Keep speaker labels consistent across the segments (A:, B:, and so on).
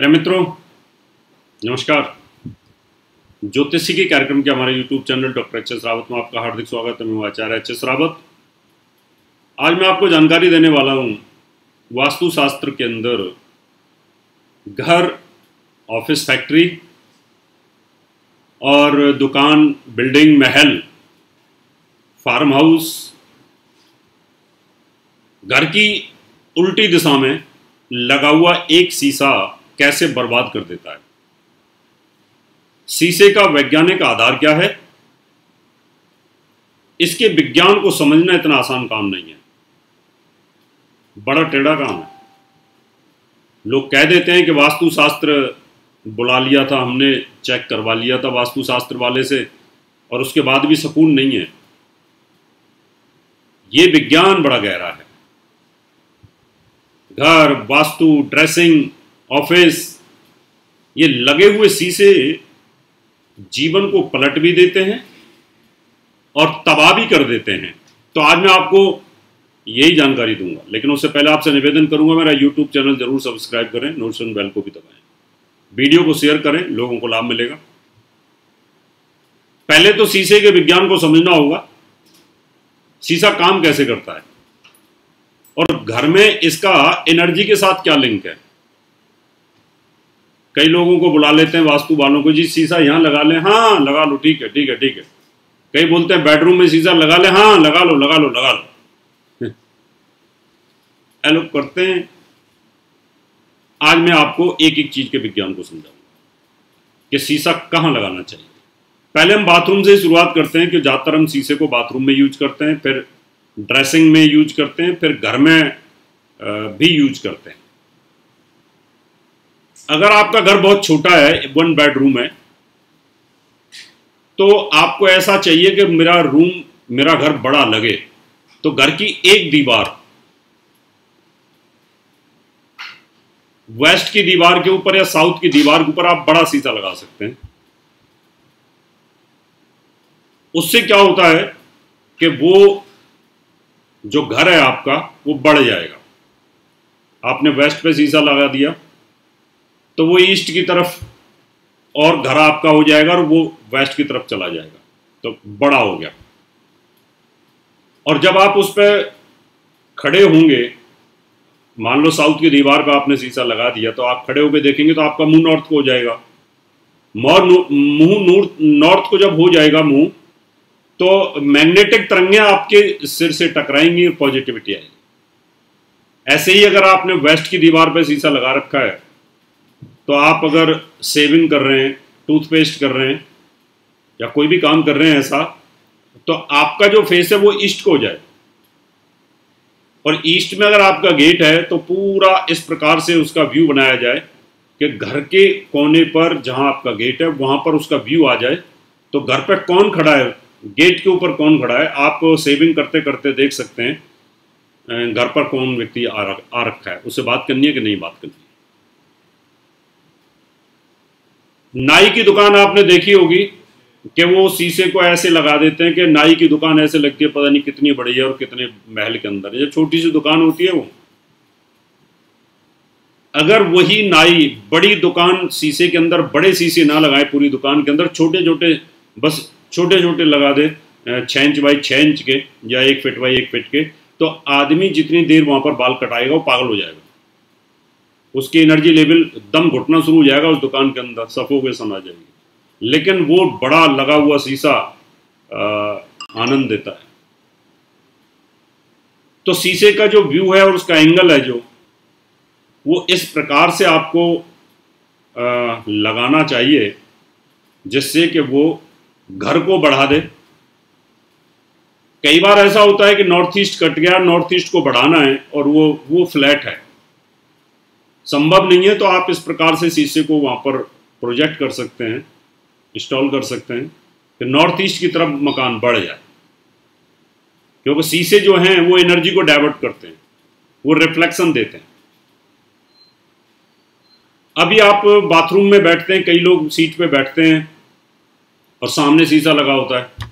A: प्रिय मित्रों, नमस्कार। ज्योतिषी के कार्यक्रम के हमारे YouTube channel doctor HS. Rawat में आपका हार्दिक स्वागत है। मैं आचार्य एच.एस. रावत। आज मैं आपको जानकारी देने वाला हूँ वास्तुशास्त्र के अंदर घर, ऑफिस, फैक्ट्री और दुकान, बिल्डिंग, महल, फार्म हाउस, घर की उल्टी दिशा में लगा हुआ एक शीशा कैसे बर्बाद कर देता है। शीशे का वैज्ञानिक आधार क्या है, इसके विज्ञान को समझना इतना आसान काम नहीं है, बड़ा टेढ़ा काम है। लोग कह देते हैं कि वास्तुशास्त्र बुला लिया था हमने, चेक करवा लिया था वास्तुशास्त्र वाले से, और उसके बाद भी सुकून नहीं है। ये विज्ञान बड़ा गहरा है। घर, वास्तु, ड्रेसिंग, ऑफिस, ये लगे हुए शीशे जीवन को पलट भी देते हैं और तबाह भी कर देते हैं। तो आज मैं आपको यही जानकारी दूंगा, लेकिन उससे पहले आपसे निवेदन करूंगा, मेरा YouTube चैनल जरूर सब्सक्राइब करें, नोटिफिकेशन बेल को भी दबाएं, वीडियो को शेयर करें, लोगों को लाभ मिलेगा। पहले तो शीशे के विज्ञान को समझना होगा, शीशा काम कैसे करता है और घर में इसका एनर्जी के साथ क्या लिंक है। कई लोगों को बुला लेते हैं वास्तु वालों को, जी शीशा यहां लगा लें, हाँ लगा लो, ठीक है ठीक है ठीक है। कई बोलते हैं बेडरूम में शीशा लगा लें, हाँ लगा लो लगा लो लगा लो। ये लोग करते हैं। आज मैं आपको एक एक चीज के विज्ञान को समझाऊंगा कि शीशा कहां लगाना चाहिए। पहले हम बाथरूम से शुरुआत करते हैं कि ज्यादातर हम शीशे को बाथरूम में यूज करते हैं, फिर ड्रेसिंग में यूज करते हैं, फिर घर में भी यूज करते हैं। अगर आपका घर बहुत छोटा है, 1 बेडरूम है, तो आपको ऐसा चाहिए कि मेरा घर बड़ा लगे, तो घर की एक दीवार वेस्ट की दीवार के ऊपर या साउथ की दीवार के ऊपर आप बड़ा शीशा लगा सकते हैं। उससे क्या होता है कि वो जो घर है आपका वो बढ़ जाएगा। आपने वेस्ट पे शीशा लगा दिया तो वो ईस्ट की तरफ और घर आपका हो जाएगा और वो वेस्ट की तरफ चला जाएगा, तो बड़ा हो गया। और जब आप उस पर खड़े होंगे, मान लो साउथ की दीवार पर आपने शीशा लगा दिया, तो आप खड़े होकर देखेंगे तो आपका मुंह नॉर्थ को हो जाएगा। मुंह नॉर्थ को जब हो जाएगा मुंह, तो मैग्नेटिक तरंगें आपके सिर से टकराएंगी और पॉजिटिविटी आएगी। ऐसे ही अगर आपने वेस्ट की दीवार पर शीशा लगा रखा है, तो आप अगर शेविंग कर रहे हैं, टूथपेस्ट कर रहे हैं या कोई भी काम कर रहे हैं ऐसा, तो आपका जो फेस है वो ईस्ट को हो जाए। और ईस्ट में अगर आपका गेट है तो पूरा इस प्रकार से उसका व्यू बनाया जाए कि घर के कोने पर जहां आपका गेट है वहां पर उसका व्यू आ जाए। तो घर पर कौन खड़ा है, गेट के ऊपर कौन खड़ा है, आप शेविंग करते करते देख सकते हैं घर पर कौन व्यक्ति आ रखा है, उससे बात करनी है कि नहीं बात करनी है। नाई की दुकान आपने देखी होगी कि वो शीशे को ऐसे लगा देते हैं कि नाई की दुकान ऐसे लगती है पता नहीं कितनी बड़ी है और कितने महल के अंदर है। जब छोटी सी दुकान होती है वो, अगर वही नाई बड़ी दुकान शीशे के अंदर बड़े शीशे ना लगाए, पूरी दुकान के अंदर छोटे छोटे, बस छोटे छोटे लगा दे 6 इंच बाई 6 इंच के या 1 फीट बाई 1 फीट के, तो आदमी जितनी देर वहां पर बाल कटाएगा वो पागल हो जाएगा। उसकी एनर्जी लेवल दम घुटना शुरू हो जाएगा उस दुकान के अंदर, सफोकेशन आ जाएगी। लेकिन वो बड़ा लगा हुआ शीशा आनंद देता है। तो शीशे का जो व्यू है और उसका एंगल है जो, वो इस प्रकार से आपको लगाना चाहिए जिससे कि वो घर को बढ़ा दे। कई बार ऐसा होता है कि नॉर्थ ईस्ट कट गया, नॉर्थ ईस्ट को बढ़ाना है और वो फ्लैट है, संभव नहीं है, तो आप इस प्रकार से शीशे को वहां पर प्रोजेक्ट कर सकते हैं, इंस्टॉल कर सकते हैं कि नॉर्थ ईस्ट की तरफ मकान बढ़ जाए। क्योंकि शीशे जो हैं वो एनर्जी को डाइवर्ट करते हैं, वो रिफ्लेक्शन देते हैं। अभी आप बाथरूम में बैठते हैं, कई लोग सीट पे बैठते हैं और सामने शीशा लगा होता है,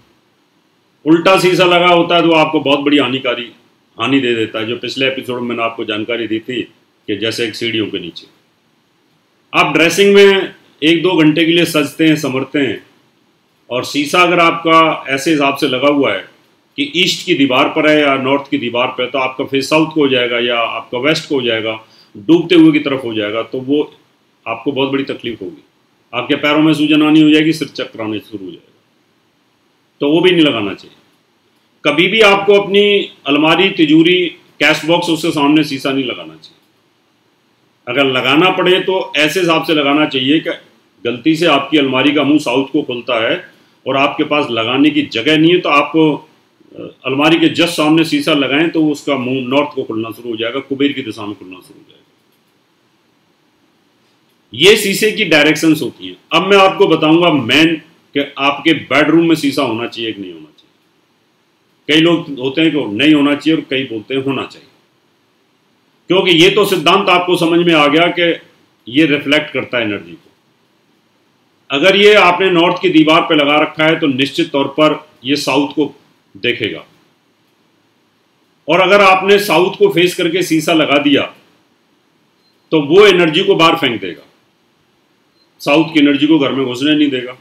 A: उल्टा शीशा लगा होता है, तो आपको बहुत बड़ी हानि दे देता है। जो पिछले एपिसोड में मैंने आपको जानकारी दी थी कि जैसे एक सीढ़ियों के नीचे, आप ड्रेसिंग में 1-2 घंटे के लिए सजते हैं, संवरते हैं, और शीशा अगर आपका ऐसे हिसाब से लगा हुआ है कि ईस्ट की दीवार पर है या नॉर्थ की दीवार पर है, तो आपका फेस साउथ को हो जाएगा या आपका वेस्ट को हो जाएगा, डूबते हुए की तरफ हो जाएगा, तो वो आपको बहुत बड़ी तकलीफ होगी। आपके पैरों में सूजन आनी हो जाएगी, सिर चक्कर आने शुरू हो जाएगा, तो वो भी नहीं लगाना चाहिए। कभी भी आपको अपनी अलमारी, तिजोरी, कैश बॉक्स, उसके सामने शीशा नहीं लगाना चाहिए। अगर लगाना पड़े तो ऐसे हिसाब से लगाना चाहिए कि गलती से आपकी अलमारी का मुंह साउथ को खुलता है और आपके पास लगाने की जगह नहीं है, तो आप अलमारी के जस्ट सामने शीशा लगाएं तो उसका मुंह नॉर्थ को खुलना शुरू हो जाएगा, कुबेर की दिशा में खुलना शुरू हो जाएगा। ये शीशे की डायरेक्शंस होती हैं। अब मैं आपको बताऊंगा मेन कि आपके बेडरूम में शीशा होना चाहिए कि नहीं होना चाहिए। कई लोग होते हैं कि नहीं होना चाहिए और कई बोलते हैं होना चाहिए, क्योंकि ये तो सिद्धांत आपको समझ में आ गया कि ये रिफ्लेक्ट करता है एनर्जी को। अगर ये आपने नॉर्थ की दीवार पे लगा रखा है तो निश्चित तौर पर ये साउथ को देखेगा, और अगर आपने साउथ को फेस करके शीशा लगा दिया तो वो एनर्जी को बाहर फेंक देगा, साउथ की एनर्जी को घर में घुसने नहीं देगा।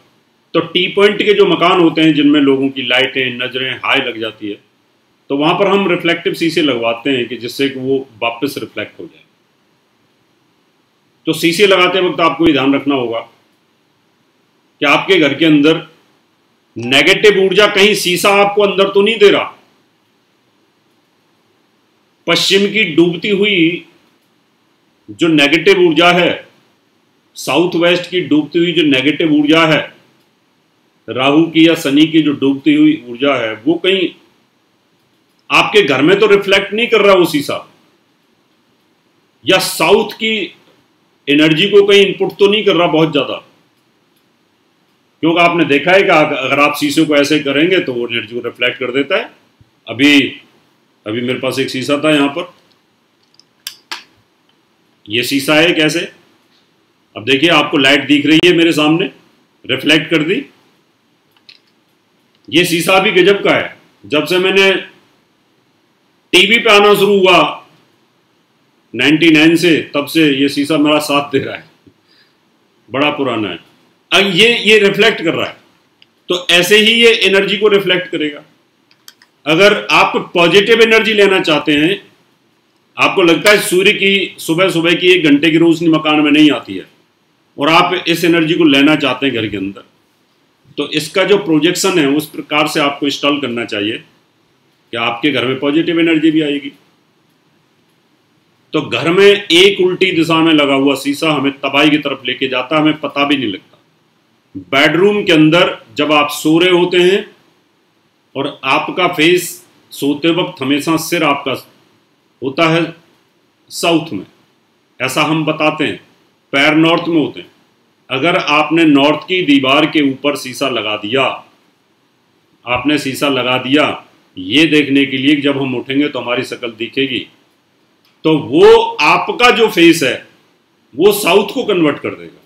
A: तो टी पॉइंट के जो मकान होते हैं जिनमें लोगों की लाइटें, नजरें हाई लग जाती है, तो वहां पर हम रिफ्लेक्टिव शीशे लगवाते हैं कि जिससे कि वो वापस रिफ्लेक्ट हो जाए। तो शीशे लगाते वक्त आपको ये ध्यान रखना होगा कि आपके घर के अंदर नेगेटिव ऊर्जा, कहीं शीशा आपको अंदर तो नहीं दे रहा। पश्चिम की डूबती हुई जो नेगेटिव ऊर्जा है, साउथ वेस्ट की डूबती हुई जो नेगेटिव ऊर्जा है, राहु की या शनि की जो डूबती हुई ऊर्जा है, वो कहीं आपके घर में तो रिफ्लेक्ट नहीं कर रहा वो शीशा, या साउथ की एनर्जी को कहीं इनपुट तो नहीं कर रहा बहुत ज्यादा। क्योंकि आपने देखा है कि अगर आप शीशे को ऐसे करेंगे तो वो एनर्जी को रिफ्लेक्ट कर देता है। अभी मेरे पास एक शीशा था यहां पर, ये शीशा है कैसे, अब देखिए आपको लाइट दिख रही है मेरे सामने, रिफ्लेक्ट कर दी। ये शीशा भी गजब का है। जब से मैंने टीवी पे आना शुरू हुआ 99 से, तब से ये शीशा मेरा साथ दे रहा है, बड़ा पुराना है। अब ये रिफ्लेक्ट कर रहा है, तो ऐसे ही ये एनर्जी को रिफ्लेक्ट करेगा। अगर आप पॉजिटिव एनर्जी लेना चाहते हैं, आपको लगता है सूर्य की सुबह सुबह की 1 घंटे की रोशनी मकान में नहीं आती है और आप इस एनर्जी को लेना चाहते हैं घर के अंदर, तो इसका जो प्रोजेक्शन है उस प्रकार से आपको इंस्टॉल करना चाहिए कि आपके घर में पॉजिटिव एनर्जी भी आएगी। तो घर में एक उल्टी दिशा में लगा हुआ शीशा हमें तबाही की तरफ लेके जाता, हमें पता भी नहीं लगता। बेडरूम के अंदर जब आप सो रहे होते हैं और आपका फेस सोते वक्त हमेशा सिर आपका होता है साउथ में, ऐसा हम बताते हैं, पैर नॉर्थ में होते हैं। अगर आपने नॉर्थ की दीवार के ऊपर शीशा लगा दिया, आपने शीशा लगा दिया ये देखने के लिए कि जब हम उठेंगे तो हमारी शक्ल दिखेगी, तो वो आपका जो फेस है वो साउथ को कन्वर्ट कर देगा,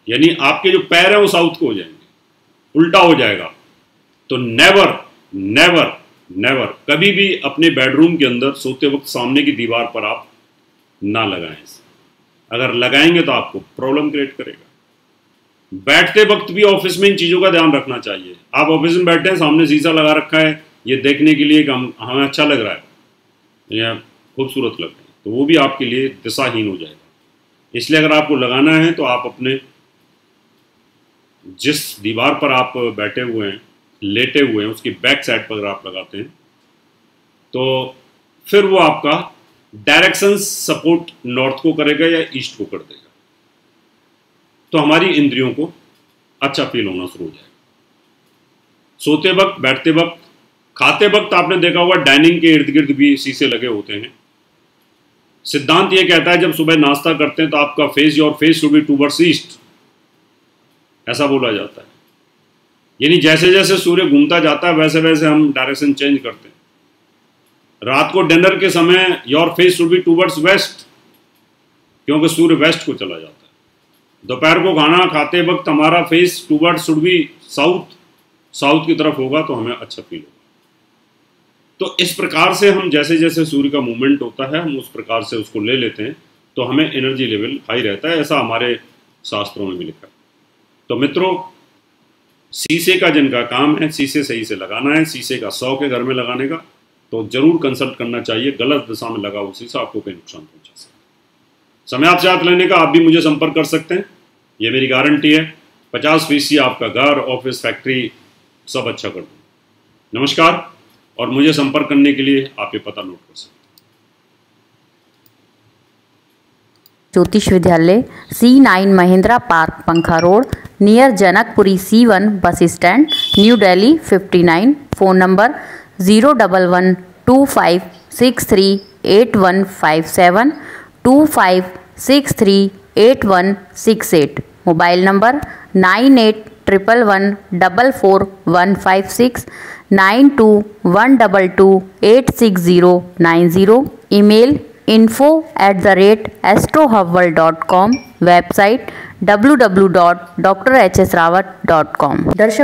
A: यानी आपके जो पैर हैं वो साउथ को हो जाएंगे, उल्टा हो जाएगा। तो नेवर नेवर नेवर कभी भी अपने बेडरूम के अंदर सोते वक्त सामने की दीवार पर आप ना लगाएं। अगर लगाएंगे तो आपको प्रॉब्लम क्रिएट करेगा। बैठते वक्त भी ऑफिस में इन चीज़ों का ध्यान रखना चाहिए। आप ऑफिस में बैठे हैं, सामने शीशा लगा रखा है, ये देखने के लिए कि हमें अच्छा लग रहा है या खूबसूरत लग रहा है, तो वो भी आपके लिए दिशाहीन हो जाएगा। इसलिए अगर आपको लगाना है तो आप अपने जिस दीवार पर आप बैठे हुए हैं, लेटे हुए हैं, उसकी बैक साइड पर अगर आप लगाते हैं तो फिर वो आपका डायरेक्शन सपोर्ट नॉर्थ को करेगा या ईस्ट को कर देगा, तो हमारी इंद्रियों को अच्छा फील होना शुरू हो जाएगा। सोते वक्त, बैठते वक्त, खाते वक्त आपने देखा होगा डाइनिंग के इर्द गिर्द भी शीशे लगे होते हैं। सिद्धांत ये कहता है जब सुबह नाश्ता करते हैं तो आपका face, your face should be towards east, ऐसा बोला जाता है। यानी जैसे जैसे सूर्य घूमता जाता है वैसे वैसे हम डायरेक्शन चेंज करते हैं। रात को डिनर के समय your face should be towards waste, क्योंकि सूर्य वेस्ट को चला जाता है। दोपहर को खाना खाते वक्त हमारा face towards should be south, south की तरफ होगा तो हमें अच्छा फील होगा। तो इस प्रकार से हम जैसे जैसे सूर्य का मूवमेंट होता है हम उस प्रकार से उसको ले लेते हैं। तो हमें एनर्जी लेवल हाई रहता है, ऐसा हमारे शास्त्रों में भी लिखा है। तो मित्रों, शीशे का जिनका काम है शीशे सही से लगाना है, शीशे का शौक है घर में लगाने का, तो जरूर कंसल्ट करना चाहिए। गलत दिशा में लगा हुआ शीशा आपको कोई नुकसान पहुंचा सकता है। समय आपसे हाथ लेने का, आप भी मुझे संपर्क कर सकते हैं, ये मेरी गारंटी है। 50% आपका घर, ऑफिस, फैक्ट्री सब अच्छा कर दूँ। नमस्कार, और मुझे संपर्क करने के लिए आप ये पता नोट कर सकते हैं।
B: ज्योतिष विद्यालय, C9 महिंद्रा पार्क, पंखा road, near Janakpuri C1 bus stand, new Delhi 59। Phone number 01125638157, 25638168। Mobile number 9811144156, 9212286090। Email info@astrohubworld.com। Website www.drhsrawat.com। दर्शक